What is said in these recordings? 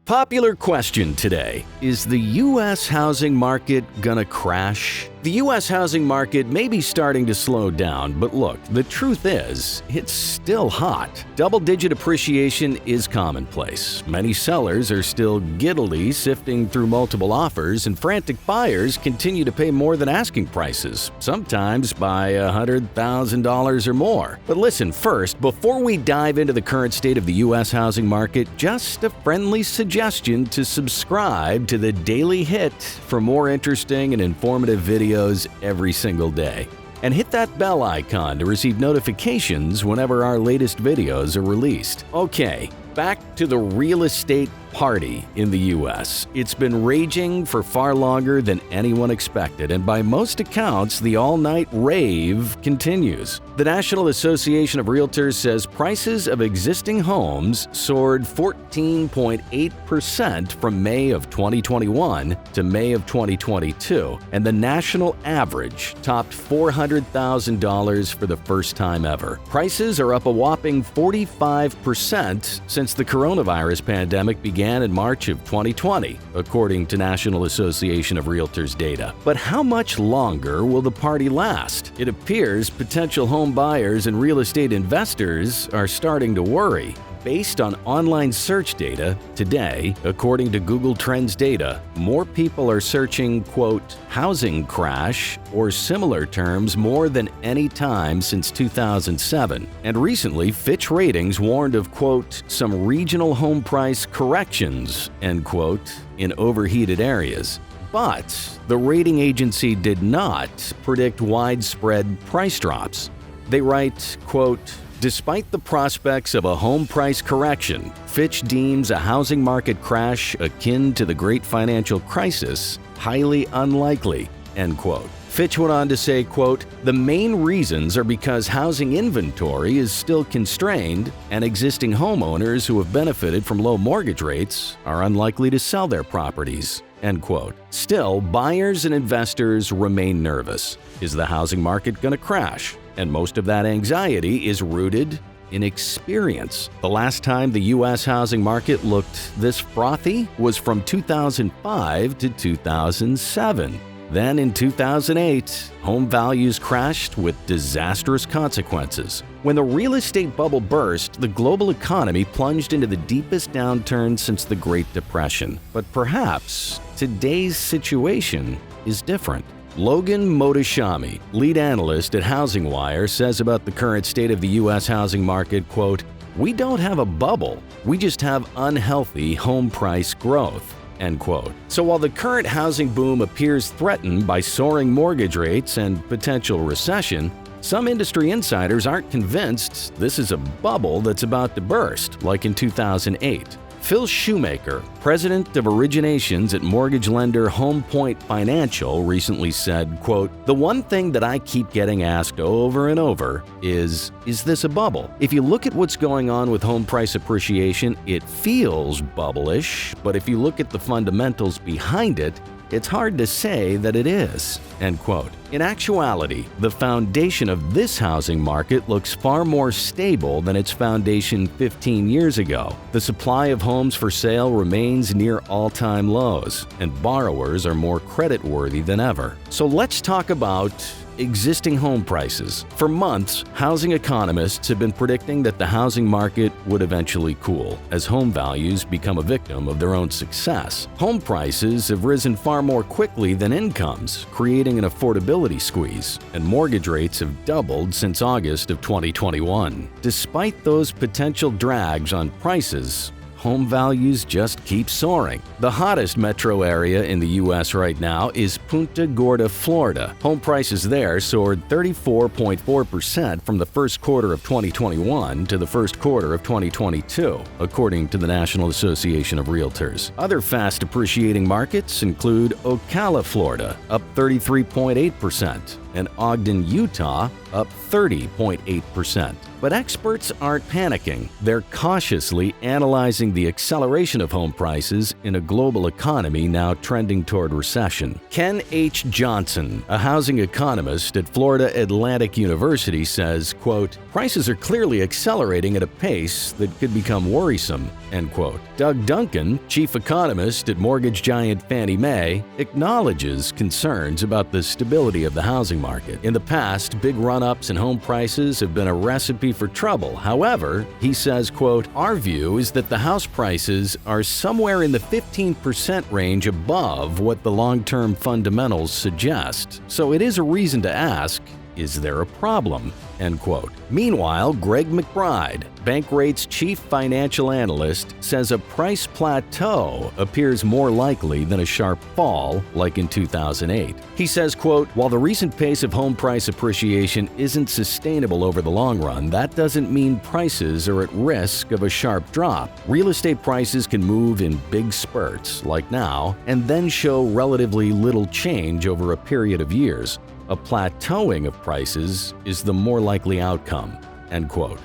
Popular question today: is the U.S. housing market gonna crash? The U.S. housing market may be starting to slow down, but look, the truth is, it's still hot. Double-digit appreciation is commonplace. Many sellers are still giddily sifting through multiple offers, and frantic buyers continue to pay more than asking prices, sometimes by $100,000 or more. But listen, first, before we dive into the current state of the U.S. housing market, just a friendly suggestion to subscribe to the Daily Hit for more interesting and informative videos every single day. And hit that bell icon to receive notifications whenever our latest videos are released. Okay, back to the real estate party in the U.S. It's been raging for far longer than anyone expected, and by most accounts, the all-night rave continues. The National Association of Realtors says prices of existing homes soared 14.8% from May of 2021 to May of 2022, and the national average topped $400,000 for the first time ever. Prices are up a whopping 45% since the coronavirus pandemic began in March of 2020, according to National Association of Realtors data. But how much longer will the party last? It appears potential home buyers and real estate investors are starting to worry. Based on online search data, today, according to Google Trends data, more people are searching, quote, housing crash or similar terms more than any time since 2007. And recently, Fitch Ratings warned of, quote, some regional home price corrections, end quote, in overheated areas. But the rating agency did not predict widespread price drops. They write, quote, despite the prospects of a home price correction, Fitch deems a housing market crash akin to the Great Financial Crisis highly unlikely, end quote. Fitch went on to say, quote, the main reasons are because housing inventory is still constrained and existing homeowners who have benefited from low mortgage rates are unlikely to sell their properties, end quote. Still, buyers and investors remain nervous. Is the housing market going to crash? And most of that anxiety is rooted in experience. The last time the U.S. housing market looked this frothy was from 2005 to 2007. Then in 2008, home values crashed with disastrous consequences. When the real estate bubble burst, the global economy plunged into the deepest downturn since the Great Depression. But perhaps today's situation is different. Logan Mohtashami, lead analyst at Housing Wire, says about the current state of the U.S. housing market, quote, we don't have a bubble, we just have unhealthy home price growth, end quote. So while the current housing boom appears threatened by soaring mortgage rates and potential recession, some industry insiders aren't convinced this is a bubble that's about to burst, like in 2008. Phil Shoemaker, president of originations at mortgage lender Home Point Financial, recently said, quote, the one thing that I keep getting asked over and over is this a bubble? If you look at what's going on with home price appreciation, it feels bubblish, but if you look at the fundamentals behind it, it's hard to say that it is, end quote. In actuality, the foundation of this housing market looks far more stable than its foundation 15 years ago. The supply of homes for sale remains near all-time lows, and borrowers are more creditworthy than ever. So let's talk about existing home prices. For months, housing economists have been predicting that the housing market would eventually cool as home values become a victim of their own success. Home prices have risen far more quickly than incomes, creating an affordability squeeze, and mortgage rates have doubled since August of 2021. Despite those potential drags on prices, home values just keep soaring. The hottest metro area in the U.S. right now is Punta Gorda, Florida. Home prices there soared 34.4% from the first quarter of 2021 to the first quarter of 2022, according to the National Association of Realtors. Other fast appreciating markets include Ocala, Florida, up 33.8%, and Ogden, Utah, up 30.8%. But experts aren't panicking. They're cautiously analyzing the acceleration of home prices in a global economy now trending toward recession. Ken H. Johnson, a housing economist at Florida Atlantic University, says, quote, "Prices are clearly accelerating at a pace that could become worrisome," end quote. Doug Duncan, chief economist at mortgage giant Fannie Mae, acknowledges concerns about the stability of the housing market. In the past, big run-ups in home prices have been a recipe for trouble. However, he says, quote, "Our view is that the house prices are somewhere in the 15% range above what the long-term fundamentals suggest. So it is a reason to ask, is there a problem?" End quote. Meanwhile, Greg McBride, Bankrate's chief financial analyst, says a price plateau appears more likely than a sharp fall like in 2008. He says, quote, "While the recent pace of home price appreciation isn't sustainable over the long run, that doesn't mean prices are at risk of a sharp drop. Real estate prices can move in big spurts, like now, and then show relatively little change over a period of years. A plateauing of prices is the more likely outcome," end quote.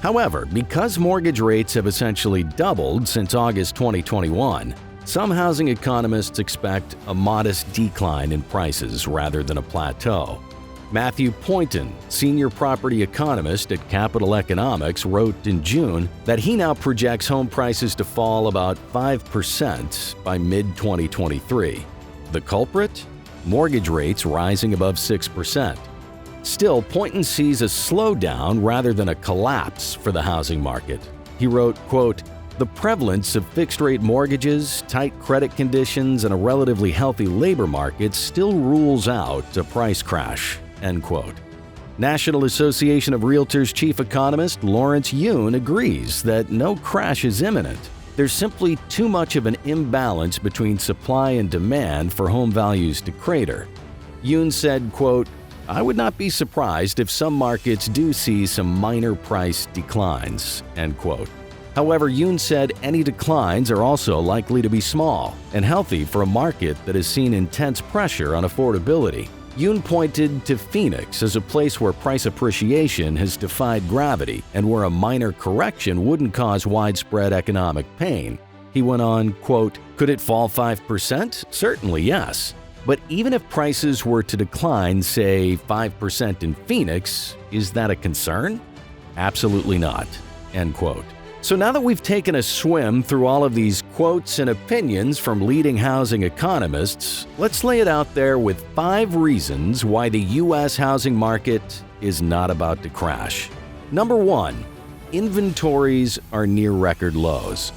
However, because mortgage rates have essentially doubled since August 2021, some housing economists expect a modest decline in prices rather than a plateau. Matthew Poynton, senior property economist at Capital Economics, wrote in June that he now projects home prices to fall about 5% by mid-2023. The culprit? Mortgage rates rising above 6%. Still, Poynton sees a slowdown rather than a collapse for the housing market. He wrote, quote, "The prevalence of fixed-rate mortgages, tight credit conditions, and a relatively healthy labor market still rules out a price crash," end quote. National Association of Realtors chief economist Lawrence Yun agrees that no crash is imminent. There's simply too much of an imbalance between supply and demand for home values to crater. Yoon said, quote, "I would not be surprised if some markets do see some minor price declines," end quote. However, Yoon said any declines are also likely to be small and healthy for a market that has seen intense pressure on affordability. Yoon pointed to Phoenix as a place where price appreciation has defied gravity and where a minor correction wouldn't cause widespread economic pain. He went on, quote, "Could it fall 5%? Certainly yes. But even if prices were to decline, say, 5% in Phoenix, is that a concern? Absolutely not," end quote. So now that we've taken a swim through all of these quotes and opinions from leading housing economists, let's lay it out there with 5 reasons why the U.S. housing market is not about to crash. Number 1, inventories are near record lows.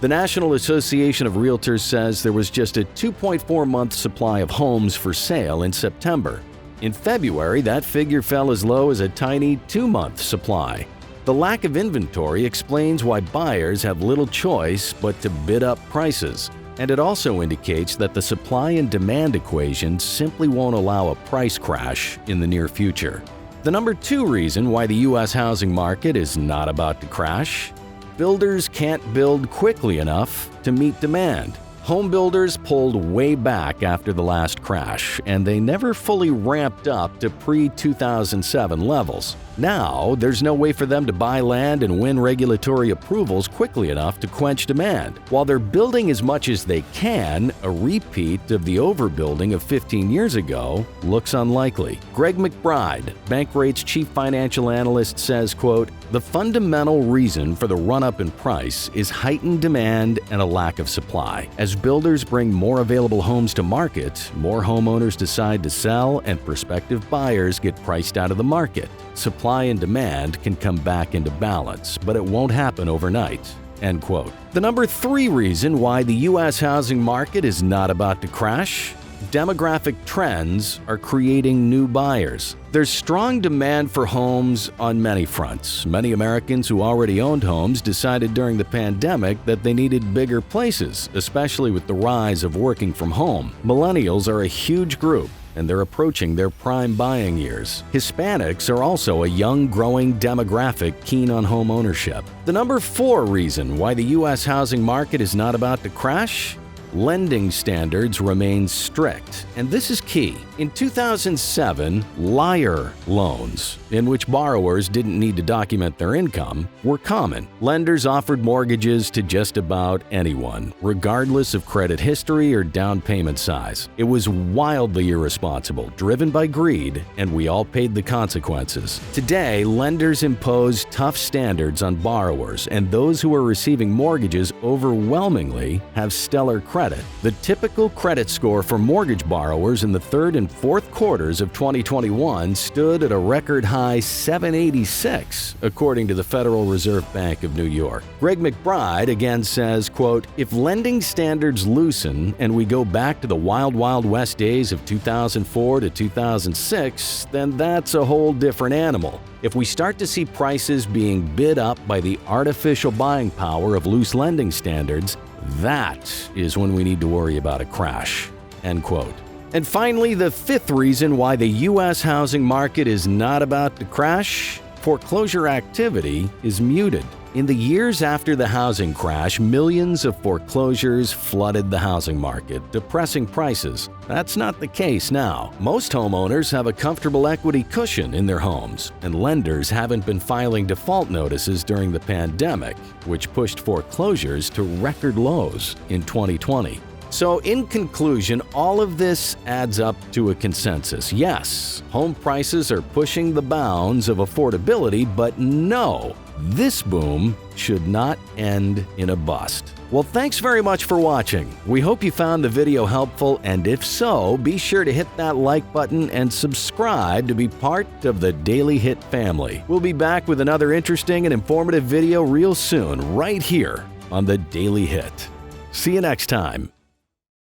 The National Association of Realtors says there was just a 2.4-month supply of homes for sale in September. In February, that figure fell as low as a tiny 2-month supply. The lack of inventory explains why buyers have little choice but to bid up prices, and it also indicates that the supply and demand equation simply won't allow a price crash in the near future. The number 2 reason why the U.S. housing market is not about to crash: builders can't build quickly enough to meet demand. Home builders pulled way back after the last crash, and they never fully ramped up to pre-2007 levels. Now, there's no way for them to buy land and win regulatory approvals quickly enough to quench demand. While they're building as much as they can, a repeat of the overbuilding of 15 years ago looks unlikely. Greg McBride, Bankrate's chief financial analyst, says, quote, "The fundamental reason for the run-up in price is heightened demand and a lack of supply. As builders bring more available homes to market, more homeowners decide to sell and prospective buyers get priced out of the market. Supply and demand can come back into balance, but it won't happen overnight." End quote. The number 3 reason why the U.S. housing market is not about to crash: demographic trends are creating new buyers. There's strong demand for homes on many fronts. Many Americans who already owned homes decided during the pandemic that they needed bigger places, especially with the rise of working from home. Millennials are a huge group, and they're approaching their prime buying years. Hispanics are also a young, growing demographic keen on home ownership. The number 4 reason why the U.S. housing market is not about to crash: lending standards remain strict, and this is key. In 2007, liar loans, in which borrowers didn't need to document their income, were common. Lenders offered mortgages to just about anyone, regardless of credit history or down payment size. It was wildly irresponsible, driven by greed, and we all paid the consequences. Today, lenders impose tough standards on borrowers, and those who are receiving mortgages overwhelmingly have stellar credit. The typical credit score for mortgage borrowers in the third and fourth quarters of 2021 stood at a record high 786, according to the Federal Reserve Bank of New York. Greg McBride again says, quote, "If lending standards loosen and we go back to the wild, wild west days of 2004 to 2006, then that's a whole different animal. If we start to see prices being bid up by the artificial buying power of loose lending standards, that is when we need to worry about a crash." End quote. And finally, the fifth reason why the U.S. housing market is not about to crash: foreclosure activity is muted. In the years after the housing crash, millions of foreclosures flooded the housing market, depressing prices. That's not the case now. Most homeowners have a comfortable equity cushion in their homes, and lenders haven't been filing default notices during the pandemic, which pushed foreclosures to record lows in 2020. So in conclusion, all of this adds up to a consensus. Yes, home prices are pushing the bounds of affordability, but no, this boom should not end in a bust. Well, thanks very much for watching. We hope you found the video helpful, and if so, be sure to hit that like button and subscribe to be part of the Daily Hit family. We'll be back with another interesting and informative video real soon, right here on the Daily Hit. See you next time.